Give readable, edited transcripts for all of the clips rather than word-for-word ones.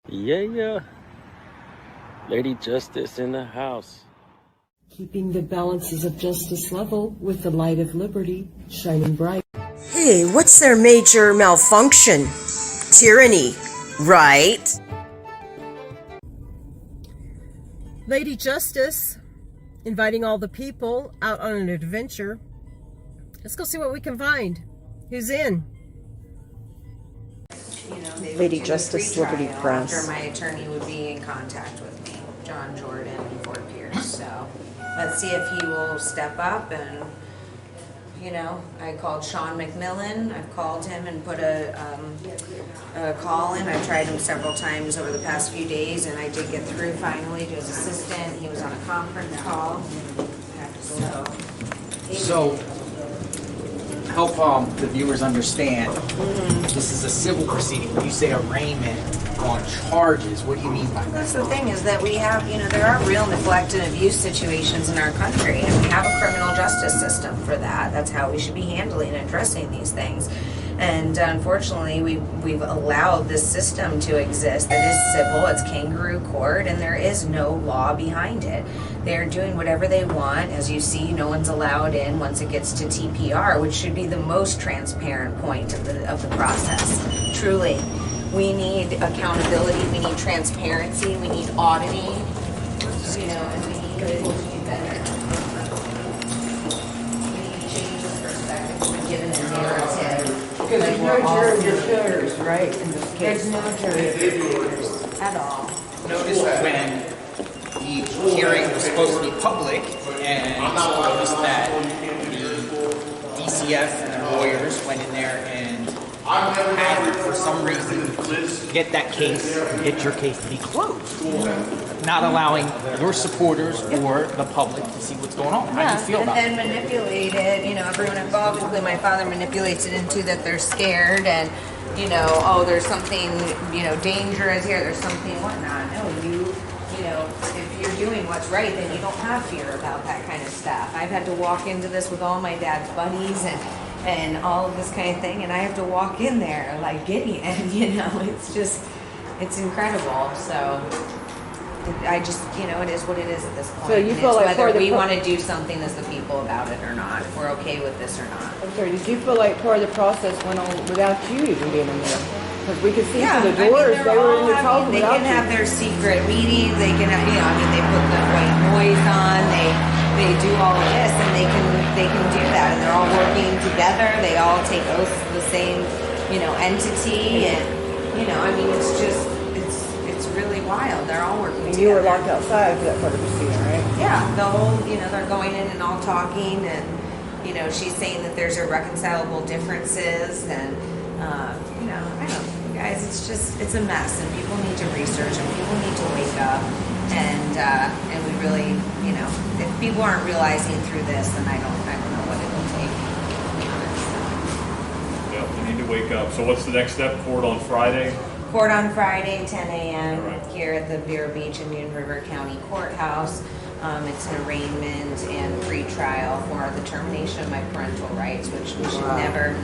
Yeah. Lady Justice in the house. Keeping the balances of justice level with the light of liberty shining bright. Hey, what's their major malfunction? Tyranny, right? Lady Justice inviting all the people out on an adventure. Let's go see what we can find. Who's in? Lady Justice Liberty Press. After my attorney would be in contact with me, John Jordan and Fort Pierce. So let's see if he will step up. And I called Sean McMillan. I've called him and put a call in. I tried him several times over the past few days, and I did get through finally to his assistant. He was on a conference call. So help the viewers understand, this is a civil proceeding. When you say arraignment on charges, what do you mean by that? That's the thing, is that we have, there are real neglect and abuse situations in our country, and we have a criminal justice system for that. That's how we should be handling and addressing these things. And unfortunately, we've allowed this system to exist that is civil. It's kangaroo court, and there is no law behind it. They're doing whatever they want. As you see, no one's allowed in once it gets to TPR, which should be the most transparent point of the process. Truly, we need accountability. We need transparency. We need auditing. And we need people to do better. We need to change the perspective. We're given a narrative. Because there's no jurors, right, in this case? There's no jurors at all. Notice when the hearing was supposed to be public, and noticed that the DCF and the lawyers went in there and had, for some reason, get that case, get your case to be closed, not allowing your supporters or the public to see what's going on. How do you feel about and then manipulate it. Everyone involved, including my father, manipulates it into that they're scared and, there's something, dangerous here. There's something whatnot. No, if you're doing what's right, then you don't have fear about that kind of stuff. I've had to walk into this with all my dad's buddies and all of this kind of thing, and I have to walk in there like Gideon. It's incredible. So I just, it is what it is at this point. So you feel like whether we want to do something as the people about it or not, if we're okay with this or not. I'm sorry, did you feel like part of the process went on without you even being in there? Because we could see through the doors, they were in the talk They without can you. have their secret meetings, they can have, they put the white noise on, they do all of this, and they can do that, and they're all working together, they all take oaths of the same, entity, and, it's really wild. They're all working together. And you were locked outside for that part of the proceeding, right? Yeah, the whole, they're going in and all talking, and, she's saying that there's irreconcilable differences, and, I don't know, guys, it's a mess, and people need to research, and people need to wake up, and we really, if people aren't realizing through this, then I don't know what it'll take. Yeah, we need to wake up. So what's the next step? Court on Friday? Court on Friday, 10 a.m. here at the Vero Beach Indian River County Courthouse. It's an arraignment and pre-trial for the termination of my parental rights, which we should never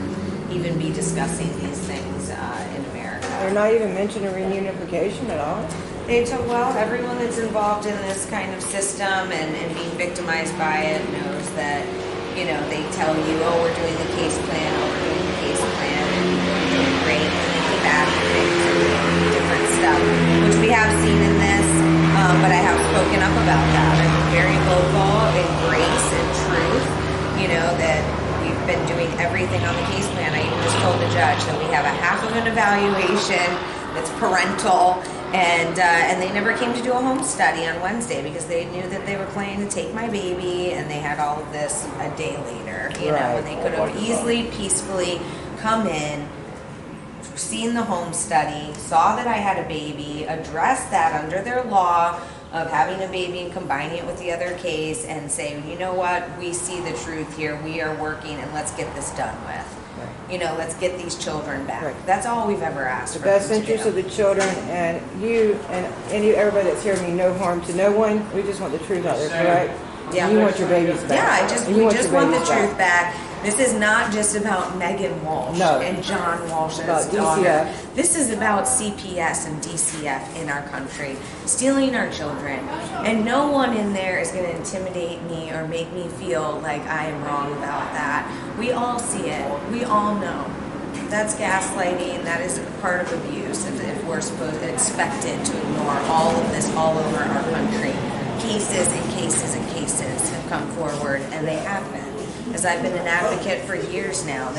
even be discussing these things in America. They're not even mentioning reunification at all? They told, everyone that's involved in this kind of system and being victimized by it knows that, they tell you, we're doing the case plan, we're doing the case plan, and we're doing great, and then they come back and things and doing different stuff, which we have seen in this, but I have spoken up about that. I've been very vocal in grace and truth, that we've been doing everything on the case plan. I even just told the judge that we have a half of an evaluation that's parental, and they never came to do a home study on Wednesday because they knew that they were planning to take my baby, and they had all of this a day later, and they could have easily, peacefully come in, seen the home study, saw that I had a baby, addressed that under their law of having a baby and combining it with the other case, and say, you know what, we see the truth here, we are working, and let's get this done with. Let's get these children back. Right. That's all we've ever asked for. The best interest of the children, and you and everybody that's hearing me, no harm to no one. We just want the truth out there, correct? Yeah. You want your babies back. Yeah, we just want the truth back. This is not just about Megan Walsh and John Walsh's daughter. DCF. This is about CPS and DCF in our country, stealing our children. And no one in there is going to intimidate me or make me feel like I am wrong about that. We all see it. We all know. That's gaslighting. That is part of abuse if we're expected to ignore all of this all over our country. Cases and cases and cases have come forward, and they have been. As I've been an advocate for years now,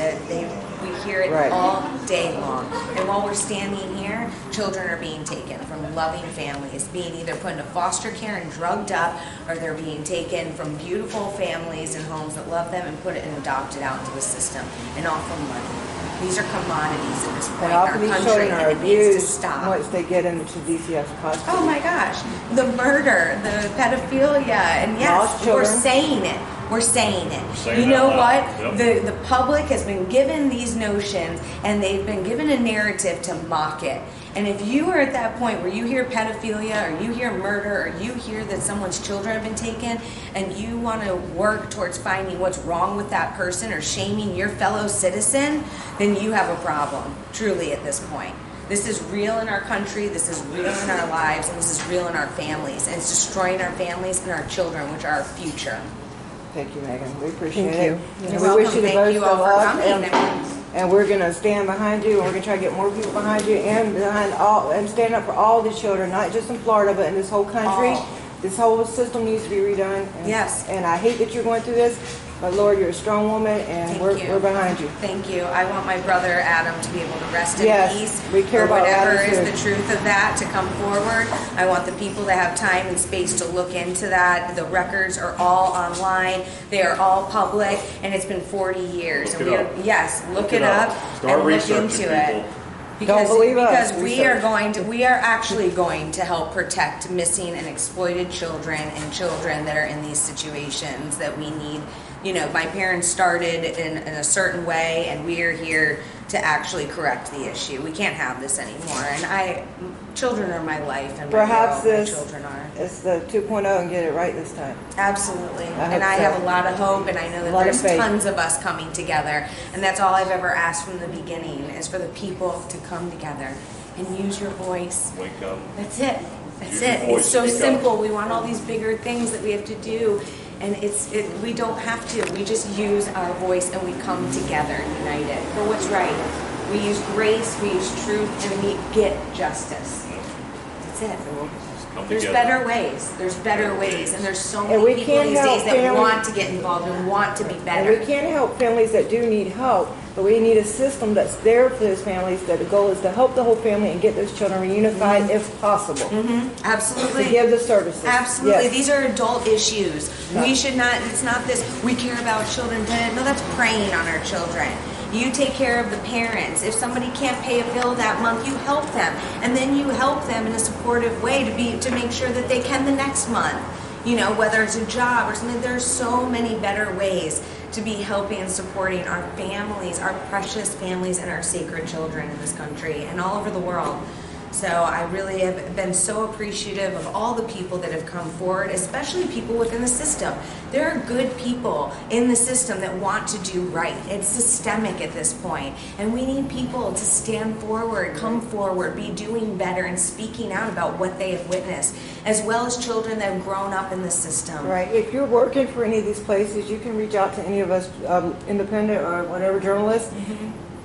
we hear it all day long. And while we're standing here, children are being taken from loving families, being either put into foster care and drugged up, or they're being taken from beautiful families and homes that love them and put it and adopted out into the system, and all for money. These are commodities at this point in our these country, children are and it needs to abused stop. once they get into DCF's custody. Oh my gosh, the murder, the pedophilia, and yes, we're saying it. We're saying it. You know what? The public has been given these notions, and they've been given a narrative to mock it. And if you are at that point where you hear pedophilia, or you hear murder, or you hear that someone's children have been taken, and you want to work towards finding what's wrong with that person or shaming your fellow citizen, then you have a problem, truly, at this point. This is real in our country, this is real in our lives, and this is real in our families. And it's destroying our families and our children, which are our future. Thank you, Megan. We appreciate it. You're And we welcome. wish you the Thank best you of all for luck. coming. And we're going to stand behind you, and we're going to try to get more people behind you, and behind all, and stand up for all the children, not just in Florida, but in this whole country. This whole system needs to be redone. And, yes. And I hate that you're going through this, but Lord, you're a strong woman, and we're behind you. Thank you. I want my brother Adam to be able to rest in peace. We care about whatever Adam is too. the truth of that to come forward. I want the people to have time and space to look into that. The records are all online. They are all public, and it's been 40 years. Look it up. Yes, look it up Start and look into researching, it. people. Because, Don't believe us. because we are actually going to help protect missing and exploited children and children that are in these situations that we need. You know, my parents started in a certain way, and we are here to actually correct the issue. We can't have this anymore. And children are my life, and Perhaps my this children are. It's the 2.0 and get it right this time. Absolutely. I And I hope so. have a lot of hope, and I know that A lot of there's faith. tons of us coming together. And that's all I've ever asked from the beginning, is for the people to come together and use your voice. Wake up. That's it. That's Use your it. voice It's so and speak simple. up. We want all these bigger things that we have to do, and we don't have to. We just use our voice, and we come together, united for what's right. We use grace, we use truth, and we get justice. That's it. Come There's together. better ways. There's better ways, and there's so And many we people can't these help days that families- want to get involved and want to be And better. we can't help families that do need help, but we need a system that's there for those families, that the goal is to help the whole family and get those children reunified if possible. Absolutely. To give the services. Absolutely. Yes. These are adult issues. We should not, it's not this, we care about children. No, that's preying on our children. You take care of the parents. If somebody can't pay a bill that month, you help them. And then you help them in a supportive way to make sure that they can the next month. You know, whether it's a job or something, there's so many better ways to be helping and supporting our families, our precious families, and our sacred children in this country and all over the world. So I really have been so appreciative of all the people that have come forward, especially people within the system. There are good people in the system that want to do right. It's systemic at this point. And we need people to stand forward, come forward, be doing better and speaking out about what they have witnessed, as well as children that have grown up in the system. Right. If you're working for any of these places, you can reach out to any of us, independent or whatever journalists,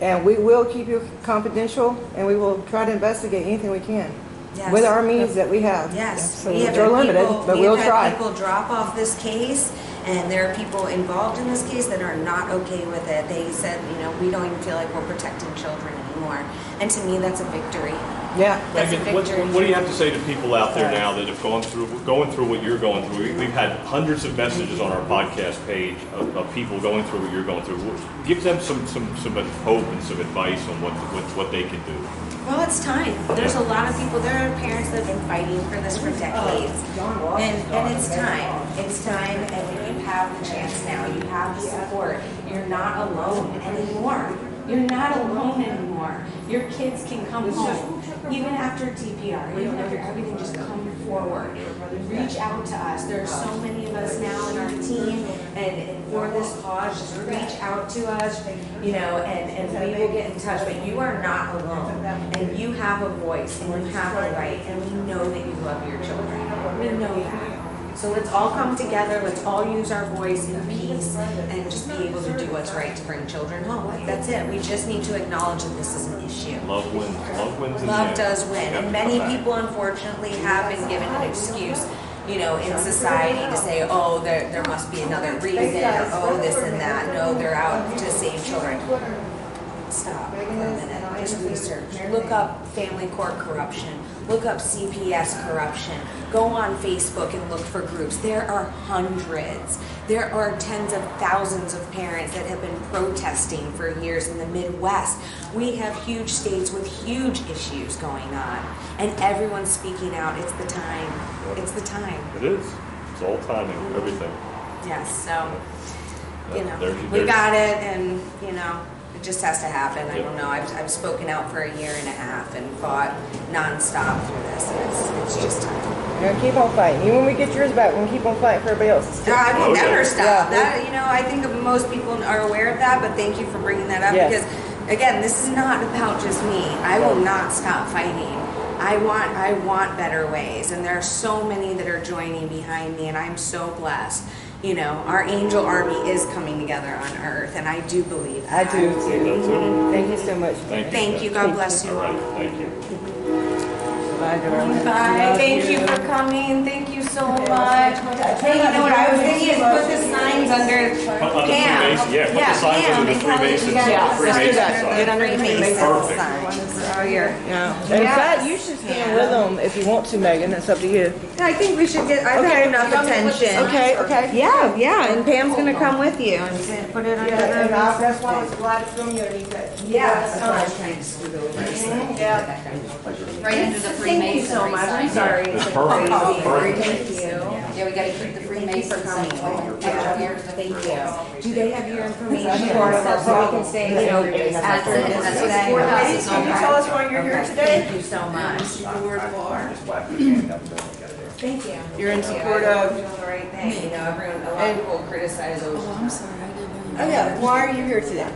and we will keep you confidential, and we will try to investigate anything we can Yes. with our means that we have. Yes, So we have they're had limited, people, but we we'll have try. had people drop off this case, and there are people involved in this case that are not okay with it. They said, you know, we don't even feel like we're protecting children anymore. And to me, that's a victory. Yeah. That's a Megan, what victory. do you have to say to people out there now that have going through what you're going through? We've had hundreds of messages on our podcast page of people going through what you're going through. Give them some hope and some advice on what they can do. Well, it's time. There's a lot of people, there are parents that have been fighting for this for decades. And it's time. It's time, and you have the chance now. You have the support. You're not alone anymore. You're not alone anymore. Your kids can come home. even after TPR, even after everything, just come forward. Reach out to us. There are so many of us now in our team, and for this cause, just reach out to us, you know, and we will get in touch. But you are not alone, and you have a voice, and you have a right, and we know that you love your children. We know that. So let's all come together, let's all use our voice in peace and just be able to do what's right to bring children home. That's it. We just need to acknowledge that this is an issue. Love wins. Love wins. in the Love end. does win. And many people, unfortunately, have been given an excuse, you know, in society to say, oh, there must be another reason, or oh, this and that. No, they're out to save children. Stop for a minute. Just research. Look up family court corruption. Look up CPS corruption. Go on Facebook and look for groups. There are hundreds. There are tens of thousands of parents that have been protesting for years in the Midwest. We have huge states with huge issues going on. And everyone's speaking out. It's the time. It's the time. It is. It's all timing. Everything. Yes, so, you know, There's- we got it, and, you know, it just has to happen. I don't know. I've spoken out for a year and a half and fought nonstop through this. And it's just time. We're gonna keep on fighting. Even when we get yours back, we're gonna keep on fighting for everybody else's too. I will Oh, yeah. never stop. Yeah. That, you know, I think most people are aware of that, but thank you for bringing that up, Yes. because, again, this is not about just me. I will not stop fighting. I want better ways, and there are so many that are joining behind me, and I'm so blessed. You know, our angel army is coming together on earth, and I do believe I that. do That too. too. Thank you so much. Thank you. God bless you. All right. Thank you. Bye, darling. Bye. Thank you for coming. Thank you so much. Hey, you know what I was thinking is put the signs under On the Pam. Freemason, yeah, put the signs Pam, under the because Freemasons. you got Yeah, the let's do signs that. under Get under the Freemason Perfect. signs. Oh, you're. Yeah. In fact, you should stand with them if you want to, Megan. That's up to you. I think we should get. I've had enough attention. Okay. Yeah, and Pam's gonna come with you and put it under And the. that's why I was glad to film you underneath that. Yeah, that's what I was trying to scoot over. Yeah. Right under the Thank you so much. I'm sorry. It's perfect. It's perfect. Thank you. Yeah, we gotta keep the Freemasons coming. extra here. Thank you. Do they have your information so we can stay, you know, after That's this what today? courthouse is Can you tell us why you're here today? Thank you so much. Thank you. You're in support You're of. doing the right thing. You know, everyone, a lot of people criticize those. Oh, I'm sorry, I didn't know. Oh yeah. Why are you here today?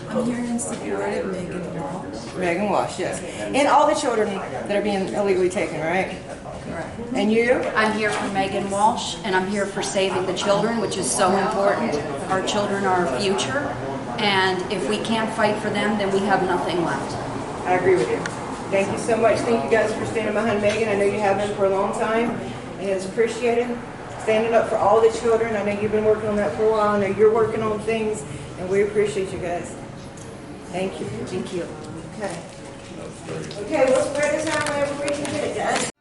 I'm here in support of Megan Walsh. Megan Walsh, yes. And all the children that are being illegally taken, right? Correct. And you? I'm here for Megan Walsh, and I'm here for saving the children, which is so important. Our children are our future, and if we can't fight for them, then we have nothing left. I agree with you. Thank you so much. Thank you guys for standing behind Megan. I know you have been for a long time, and it's appreciated. Standing up for all the children. I know you've been working on that for a while. I know you're working on things, and we appreciate you guys. Thank you. Thank you. Okay. Okay, we'll spread this out whenever we can get it, guys.